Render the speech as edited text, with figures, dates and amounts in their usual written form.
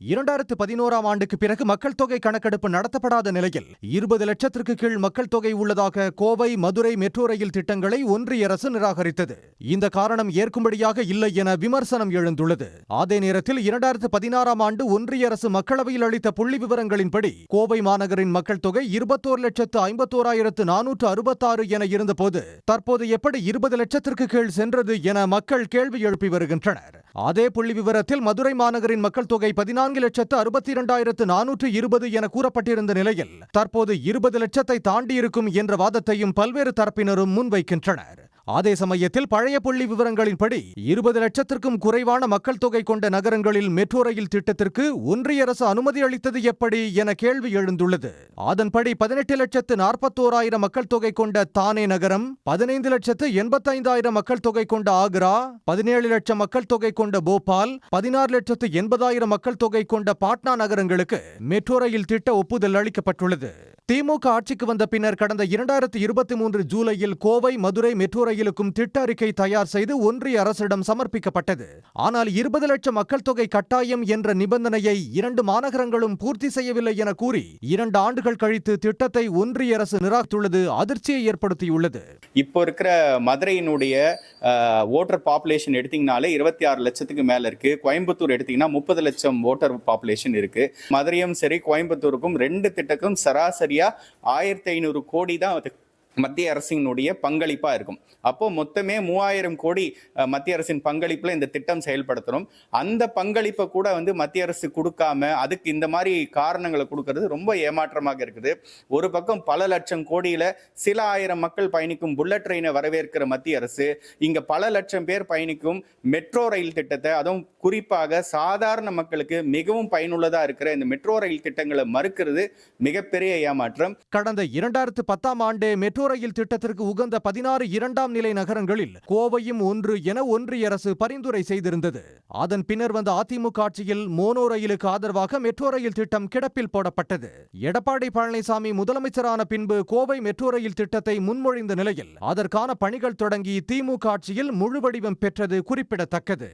2011ஆம் ஆண்டுக்கு பிறகு மக்கள் தொகை கணக்கெடுப்பு நடத்தப்படாத நிலையில் 20 லட்சத்திற்கு கீழ் மக்கள் தொகை உள்ளதாக கோவை மதுரை மெட்ரோ ரயில் திட்டங்களை ஒன்றிய அரசு நிராகரித்தது. இந்த காரணம் ஏற்கும்படியாக இல்லை என விமர்சனம் எழுந்துள்ளது. அதே நேரத்தில் 2016ஆம் ஆண்டு ஒன்றிய அரசு மக்களவையில் அளித்த புள்ளி விவரங்களின்படி கோவை மாநகரின் மக்கள் தொகை 21,51,466 என இருந்தபோது தற்போது எப்படி 20 லட்சத்திற்கு கீழ் சென்றது என மக்கள் கேள்வி எழுப்பி வருகின்றனர். அதே புள்ளி விவரத்தில் மதுரை மாநகரின் மக்கள் தொகை 14,62,420 என கூறப்பட்டிருந்த நிலையில் தற்போது 20 லட்சத்தை தாண்டியிருக்கும் என்ற வாதத்தையும் பல்வேறு தரப்பினரும் முன்வைக்கின்றனர். அதே சமயத்தில் பழைய புள்ளி விவரங்களின்படி 20 லட்சத்திற்கும் குறைவான மக்கள் தொகை கொண்ட நகரங்களில் மெட்ரோ ரயில் திட்டத்திற்கு ஒன்றிய அரசு அனுமதி அளித்தது எப்படி என கேள்வி எழுந்துள்ளது. அதன்படி 18,41,000 மக்கள் தொகை கொண்ட தானே நகரம், 15,85,000 மக்கள் தொகை கொண்ட ஆக்ரா, 17 லட்சம் மக்கள் தொகை கொண்ட போபால், 16,80,000 மக்கள் தொகை கொண்ட பாட்னா நகரங்களுக்கு மெட்ரோ ரயில் திட்ட ஒப்புதல் அளிக்கப்பட்டுள்ளது. திமுக ஆட்சிக்கு வந்த பின்னர் கடந்த 2023 ஜூலையில் கோவை மதுரை மெட்ரோ ரயிலுக்கும் திட்ட அறிக்கை தயார் செய்து ஒன்றிய அரசிடம் சமர்ப்பிக்கப்பட்டது. ஆனால் 20 லட்சம் மக்கள் தொகை கட்டாயம் என்ற நிபந்தனையை 2 மாநகரங்களும் பூர்த்தி செய்யவில்லை என கூறி 2 ஆண்டுகள் கழித்து திட்டத்தை ஒன்றிய அரசு நிராகரித்துள்ளது அதிர்ச்சியை ஏற்படுத்தியுள்ளது. இப்போ இருக்கிற மதுரையினுடைய ஓட்டர் பாப்புலேஷன் எடுத்தீங்கனாலே 26 லட்சத்துக்கு மேல இருக்கு. கோயம்புத்தூர் எடுத்தீங்கன்னா 30 லட்சம் ஓட்டர் பாப்புலேஷன் இருக்கு. மதுரையும் சரி கோயம்புத்தூருக்கும் 2 திட்டக்கும் சராசரியா 1,500 கோடி தான் மத்திய அரசினுடைய பங்களிப்பா இருக்கும். அப்போ மொத்தமே 3,000 கோடி மத்திய அரசின் பங்களிப்புல இந்த திட்டம் செயல்படுத்தணும். அந்த பங்களிப்பை கூட மத்திய அரசு கொடுக்காம அதுக்கு இந்த மாதிரி காரணங்களை கொடுக்கறது ரொம்ப ஏமாற்றமாக இருக்குது. ஒரு பக்கம் பல லட்சம் கோடியில சில ஆயிரம் மக்கள் பயணிக்கும் புல்லட் ட்ரெயினை வரவேற்கிற மத்திய அரசு இங்க பல லட்சம் பேர் பயணிக்கும் மெட்ரோ ரயில் திட்டத்தை, அதுவும் குறிப்பாக சாதாரண மக்களுக்கு மிகவும் பயனுள்ளதா இருக்கிற இந்த மெட்ரோ ரயில் திட்டங்களை மறுக்கிறது மிகப்பெரிய ஏமாற்றம். கடந்த 2010ஆம் ஆண்டே மெட்ரோ ரயில் திட்டத்திற்கு உகந்த 16 இரண்டாம் நிலை நகரங்களில் கோவையும் ஒன்று என ஒன்றிய அரசு பரிந்துரை செய்திருந்தது. அதன் பின்னர் வந்த அதிமுக ஆட்சியில் மோனோ ரயிலுக்கு ஆதரவாக மெட்ரோ ரயில் திட்டம் கிடப்பில் போடப்பட்டது. எடப்பாடி பழனிசாமி முதலமைச்சரான பின்பு கோவை மெட்ரோ ரயில் திட்டத்தை முன்மொழிந்த நிலையில் அதற்கான பணிகள் தொடங்கி திமுக ஆட்சியில் முழு வடிவம் பெற்றது குறிப்பிடத்தக்கது.